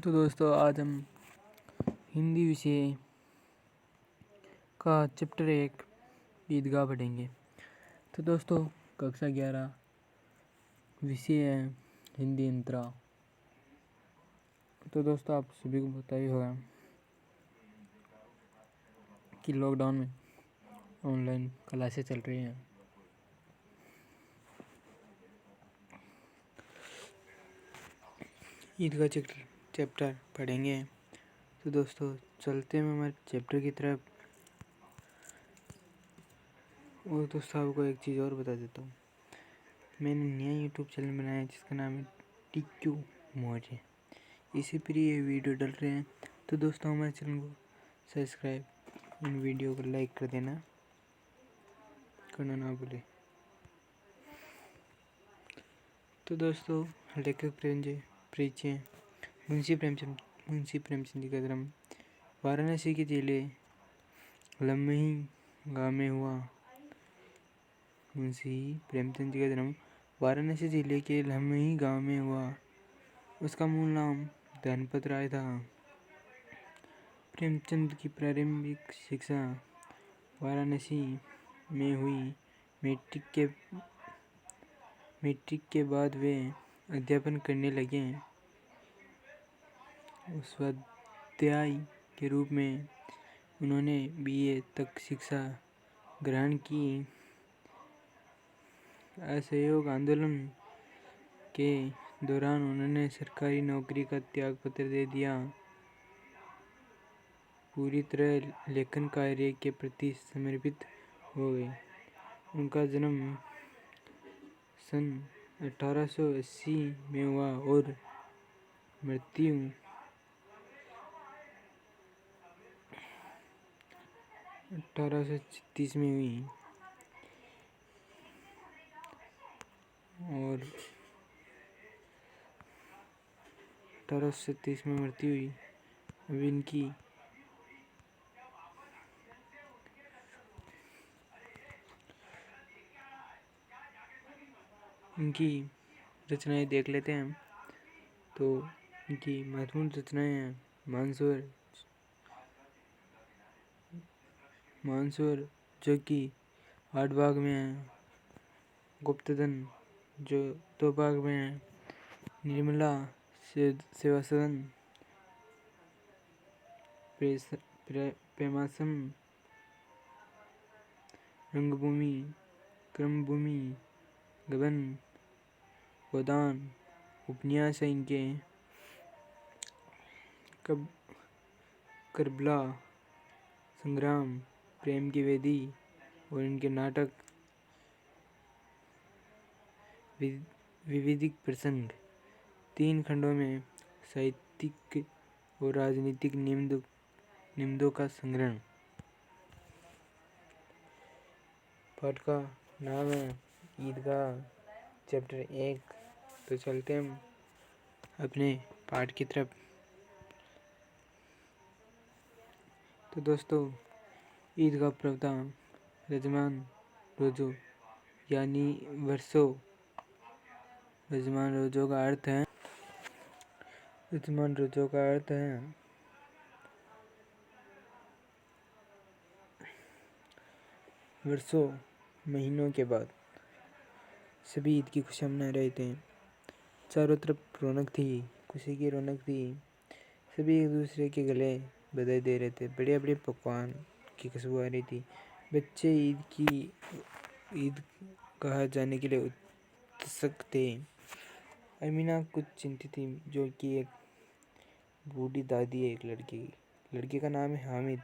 तो दोस्तों आज हम हिंदी विषय का चैप्टर 1 ईदगाह पढ़ेंगे। तो दोस्तों कक्षा 11 विषय है हिंदी अंतरा। तो दोस्तों आप सभी को पता ही होगा कि लॉकडाउन में ऑनलाइन क्लासेस चल रही हैं। ईदगाह चैप्टर पढ़ेंगे। तो दोस्तों चलते हैं हमारे चैप्टर की तरफ। और दोस्तों आपको एक चीज़ और बता देता हूँ, मैंने नया यूट्यूब चैनल बनाया है जिसका नाम है टिक्यू मोजे। इसी पर ये वीडियो डल रहे हैं। तो दोस्तों हमारे चैनल को सब्सक्राइब, इन वीडियो को लाइक कर देना, करना ना भूले। तो दोस्तों लेखक परिचय। मुंशी प्रेमचंद जी का जन्म वाराणसी के जिले लम्बही गाँव में हुआ। मुंशी प्रेमचंद जी का जन्म वाराणसी जिले के लम्बही गाँव में हुआ। उसका मूल नाम धनपत राय था। प्रेमचंद की प्रारंभिक शिक्षा वाराणसी में हुई। मैट्रिक के बाद वे अध्यापन करने लगे। उपाध्याय के रूप में उन्होंने BA तक शिक्षा ग्रहण की। असहयोग आंदोलन के दौरान उन्होंने सरकारी नौकरी का त्याग पत्र दे दिया। पूरी तरह लेखन कार्य के प्रति समर्पित हो गए। उनका जन्म सन 1880 में हुआ और मृत्यु 1836 में हुई। और 1837 में मृत्यु हुई। अब इनकी रचनाएं देख लेते हैं। तो इनकी महत्वपूर्ण रचनाएं हैं मानसूर जो कि 8 भाग में है, गुप्तधन जो 2 भाग में है, निर्मला सेवा सदन, प्रेमासम, रंगभूमि, क्रमभूमि, गबन, गोदान उपन्यास है इनके। करबला, संग्राम, प्रेम की वेदी और इनके नाटक विविधिक प्रसंग। 3 खंडों में साहित्यिक और राजनीतिक निबंधों का संग्रह। पाठ का नाम है ईदगाह चैप्टर 1। तो चलते हम अपने पाठ की तरफ। तो दोस्तों ईदगाह प्रावधान यजमान रोजो यानी वर्षों। यजमान रोजो का अर्थ है वर्षों महीनों के बाद सभी ईद की खुशियाँ मना रहे थे। चारों तरफ रौनक थी, खुशी की रौनक थी। सभी एक दूसरे के गले बधाई दे रहे थे। बढ़िया बढ़िया पकवान की खुशबू आ रही थी। बच्चे ईद गाह जाने के लिए उत्सुक थे। अमीना कुछ चिंतित थी, जो कि एक बूढ़ी दादी है एक लड़के का नाम है हामिद,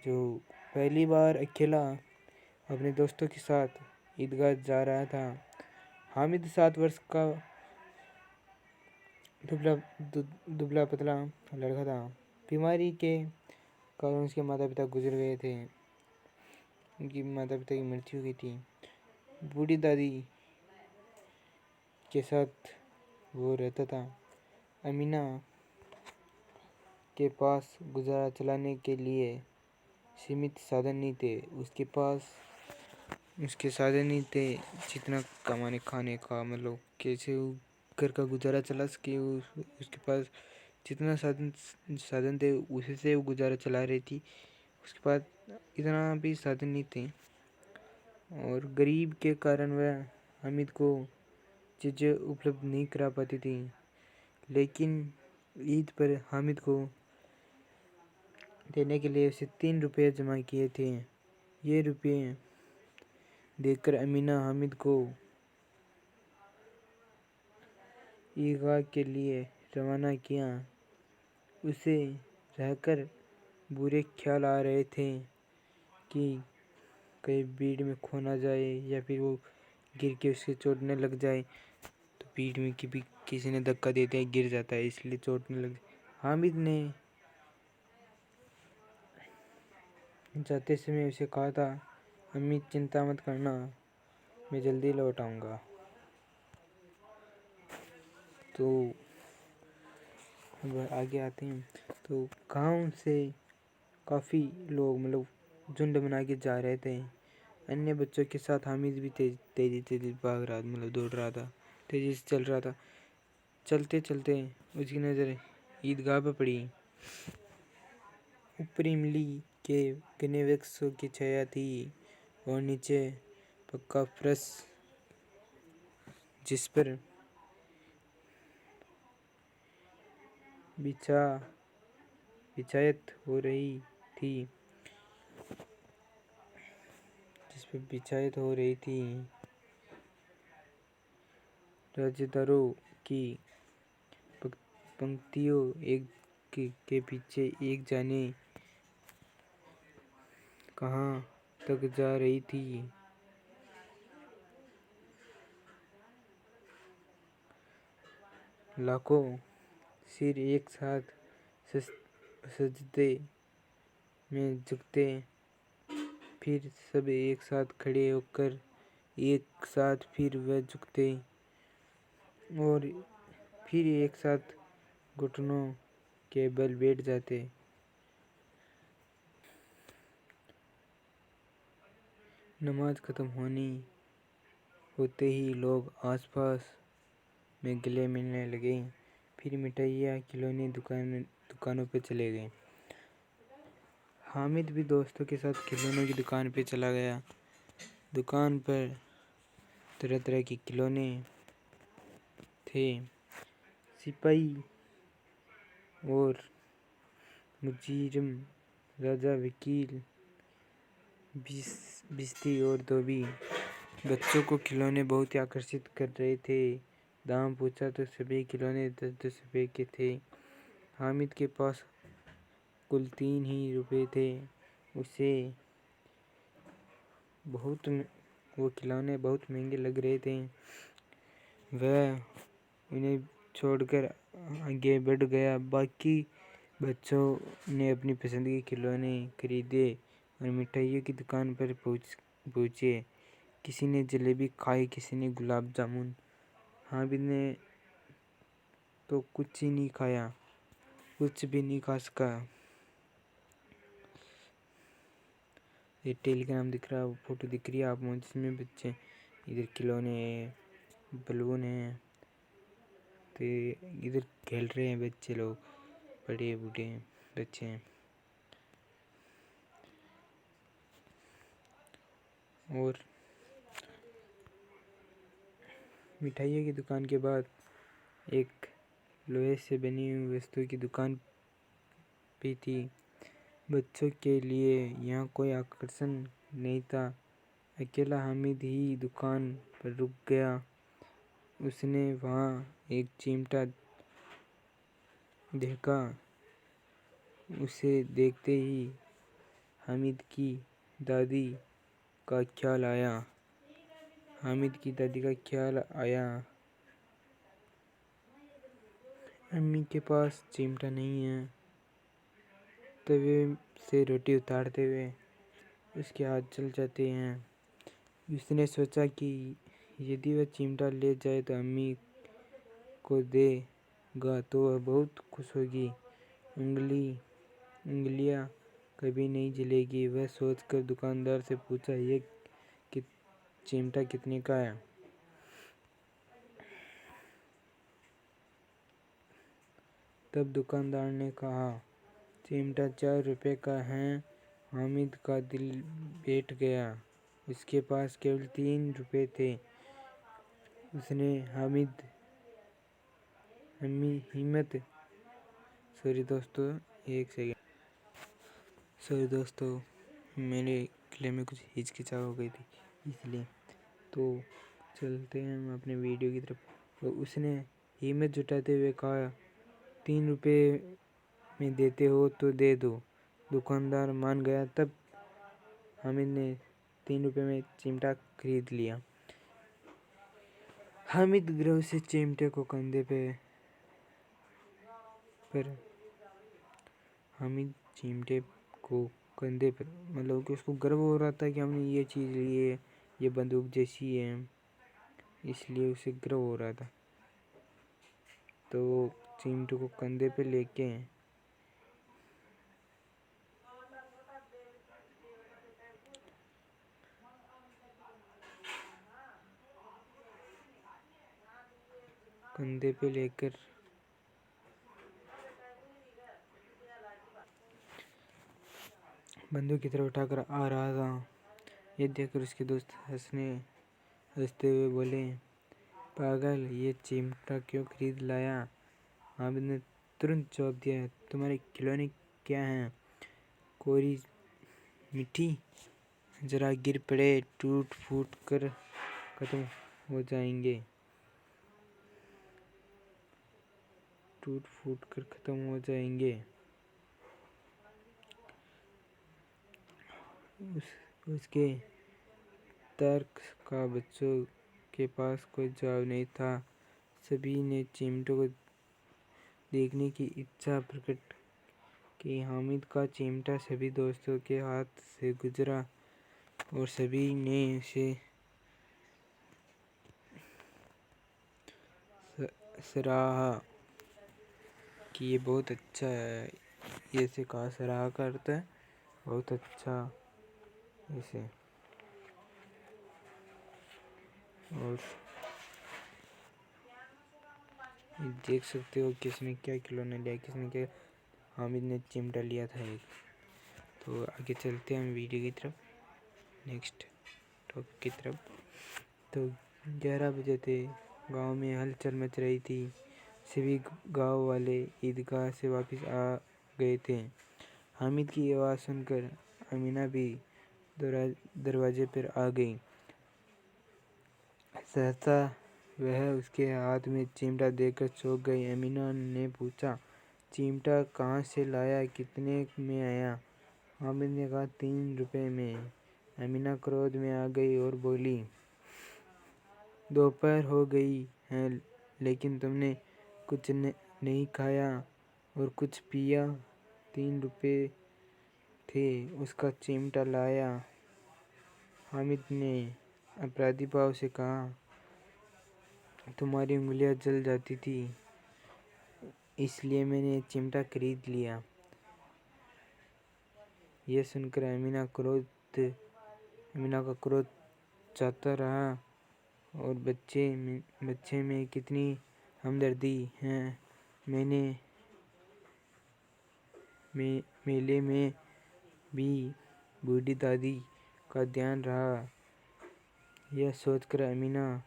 जो पहली बार अकेला अपने दोस्तों के साथ ईदगाह जा रहा था। हामिद 7 वर्ष का दुबला पतला लड़का था। बीमारी के कारण उसके माता पिता गुजर गए थे। उनकी माता पिता की मृत्यु हुई थी। बूढ़ी दादी के साथ वो रहता था। अमीना के पास गुजारा चलाने के लिए सीमित साधन नहीं थे। उसके साधन नहीं थे जितना कमाने खाने का, मतलब कैसे वो घर का गुजारा चला सके। उसके पास जितना साधन साधन थे उसी से वो गुजारा चला रही थी। उसके बाद इतना भी साधन नहीं थे और गरीब के कारण वह हामिद को चीज़ें उपलब्ध नहीं करा पाती थी। लेकिन ईद पर हामिद को देने के लिए उसे 3 रुपये जमा किए थे। ये रुपये देकर अमीना हामिद को ईदगाह के लिए रवाना किया। उसे रहकर बुरे ख्याल आ रहे थे कि कहीं भीड़ में खो ना जाए या फिर वो गिर के उसके चोट न लग जाए। तो भीड़ में किसी ने धक्का देते हैं, गिर जाता है, इसलिए चोट न लग। हामिद ने जाते समय उसे कहा था, अम्मी चिंता मत करना, मैं जल्दी लौट आऊँगा। तो अब आगे आते हैं। तो गांव से काफ़ी लोग मतलब झुंड बना के जा रहे थे। अन्य बच्चों के साथ हामिद भी तेजी भाग रहा, मतलब दौड़ रहा था, तेजी से चल रहा था। चलते चलते उसकी नज़र ईदगाह पर पड़ी। ऊपर इमली के घने वृक्षों की छाया थी और नीचे पक्का फर्श जिस पर बिछायत हो रही थी। राजदारों की पंक्तियों एक के पीछे एक जाने कहाँ तक जा रही थी। लाखों सिर एक साथ सजदे में झुकते, फिर सब एक साथ खड़े होकर एक साथ फिर वह झुकते और फिर एक साथ घुटनों के बल बैठ जाते। नमाज खत्म होते ही लोग आसपास में गले मिलने लगे। फिर मिठाइयाँ खिलौने दुकानों पे चले गए। हामिद भी दोस्तों के साथ खिलौनों की दुकान पे चला गया। दुकान पर तरह तरह के खिलौने थे। सिपाही और मुजीरम, राजा, वकील, बिस्ती और धोबी। बच्चों को खिलौने बहुत ही आकर्षित कर रहे थे। दाम पूछा तो सभी खिलौने 10-10 रुपए के थे। हामिद के पास कुल 3 ही रुपए थे। उसे वो खिलौने बहुत महंगे लग रहे थे। वह उन्हें छोड़कर आगे बढ़ गया। बाकी बच्चों ने अपनी पसंद के खिलौने खरीदे और मिठाइयों की दुकान पर पहुँचे। किसी ने जलेबी खाई, किसी ने गुलाब जामुन। हामिद ने तो कुछ ही नहीं खाया, कुछ भी नहीं खा सका। ये टेलीग्राम दिख रहा है, फोटो दिख रही है आप मुझे, जिसमें बच्चे इधर खिलौने हैं, बलून हैं, तो इधर खेल रहे हैं बच्चे लोग, बड़े बूढ़े बच्चे हैं। और मिठाइयों की दुकान के बाद एक लोहे से बनी हुई वस्तु की दुकान भी थी। बच्चों के लिए यहाँ कोई आकर्षण नहीं था। अकेला हामिद ही दुकान पर रुक गया। उसने वहाँ एक चिमटा देखा। उसे देखते ही हामिद की दादी का ख्याल आया। अम्मी के पास चिमटा नहीं है। तवे से रोटी उतारते हुए उसके हाथ जल जाते हैं। उसने सोचा कि यदि वह चिमटा ले जाए तो अम्मी को देगा तो वह बहुत खुश होगी। उंगलियां कभी नहीं जलेगी। वह सोचकर दुकानदार से पूछा, ये चिमटा कितने का है? तब दुकानदार ने कहा, चिमटा 4 रुपए का है। हामिद का दिल बैठ गया। उसके पास केवल 3 रुपए थे। उसने हिम्मत सॉरी दोस्तों, एक सेकेंड। सॉरी दोस्तों, मेरे गले में कुछ हिचकिचाहट हो गई थी, इसलिए। तो चलते हैं हम अपने वीडियो की तरफ। तो उसने हिम्मत जुटाते हुए कहा, 3 रुपए में देते हो तो दे दो। दुकानदार मान गया। तब हामिद ने 3 रुपए में चिमटा खरीद लिया। हामिद गर्व से चिमटे को कंधे पर मतलब कि उसको गर्व हो रहा था कि हमने ये चीज़ ली है, ये बंदूक जैसी है, इसलिए उसे गर्व हो रहा था। तो चिमटे को कंधे पे लेके बंदूक की तरफ उठाकर आ रहा था। ये देखकर उसके दोस्त हंसते हुए बोले, पागल, ये चिमटा क्यों खरीद लाया? हामिद ने तुरंत जवाब दिया, तुम्हारे खिलौने क्या हैं? कोरी मिट्टी, जरा गिर पड़े टूट फूट कर खत्म हो जाएंगे। उसके तर्क का बच्चों के पास कोई जवाब नहीं था। सभी ने चिमटे को देखने की इच्छा प्रकट की। हामिद का चिमटा सभी दोस्तों के हाथ से गुजरा और सभी ने उसे सराहा कि ये बहुत अच्छा है। ये से कहा सराहा करता है, बहुत अच्छा इसे। और देख सकते हो किसने क्या खिलौना लिया, किसने क्या। हामिद ने चिमटा लिया था एक। तो आगे चलते हैं हम वीडियो की तरफ, नेक्स्ट टॉपिक की तरफ। तो 11 बजे थे। गांव में हलचल मच रही थी। सभी गांव वाले ईदगाह से वापस आ गए थे। हामिद की आवाज़ सुनकर अमीना भी दरवाजे पर आ गई। सहसा वह उसके हाथ में चिमटा देखकर चौंक गई। अमीना ने पूछा, चिमटा कहाँ से लाया, कितने में आया? हामिद ने कहा, 3 रुपए में। अमीना क्रोध में आ गई और बोली, दोपहर हो गई है, लेकिन तुमने कुछ नहीं खाया और कुछ पिया। 3 रुपए थे, उसका चिमटा लाया। हामिद ने अपराधी भाव से कहा, तुम्हारी उंगलियां जल जाती थी, इसलिए मैंने चिमटा खरीद लिया। यह सुनकर अमीना का क्रोध जाता रहा और बच्चे में कितनी हमदर्दी है। मेले में भी बूढ़ी दादी का ध्यान रहा। यह सोचकर अमीना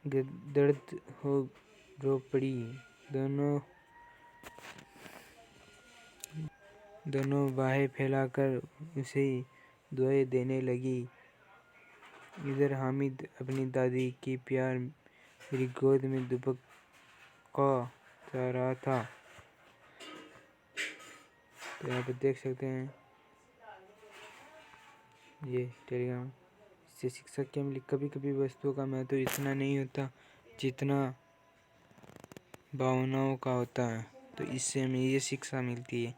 दर्द हो रो पड़ी। दोनों बाहें फैलाकर उसे दुआएं देने लगी। इधर हामिद अपनी दादी की प्यार भरी गोद में दुबका जा रहा था। तो यहाँ पर देख सकते हैं ये टेलीग्राम। इससे शिक्षा क्या मिली? कभी कभी वस्तुओं का महत्व इतना नहीं होता जितना भावनाओं का होता है। तो इससे हमें ये शिक्षा मिलती है।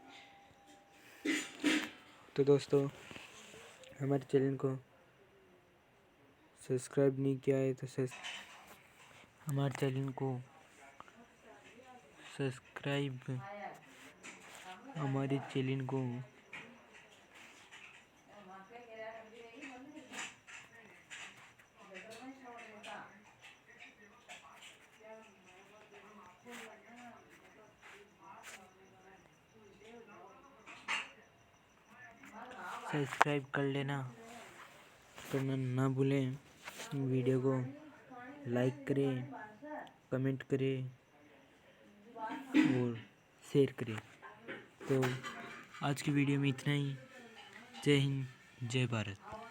तो दोस्तों, हमारे चैनल को सब्सक्राइब नहीं किया है तो हमारे चैनल को सब्सक्राइब कर लेना, करना ना भूलें। वीडियो को लाइक करें, कमेंट करें और शेयर करें। तो आज की वीडियो में इतना ही। जय हिंद, जय भारत।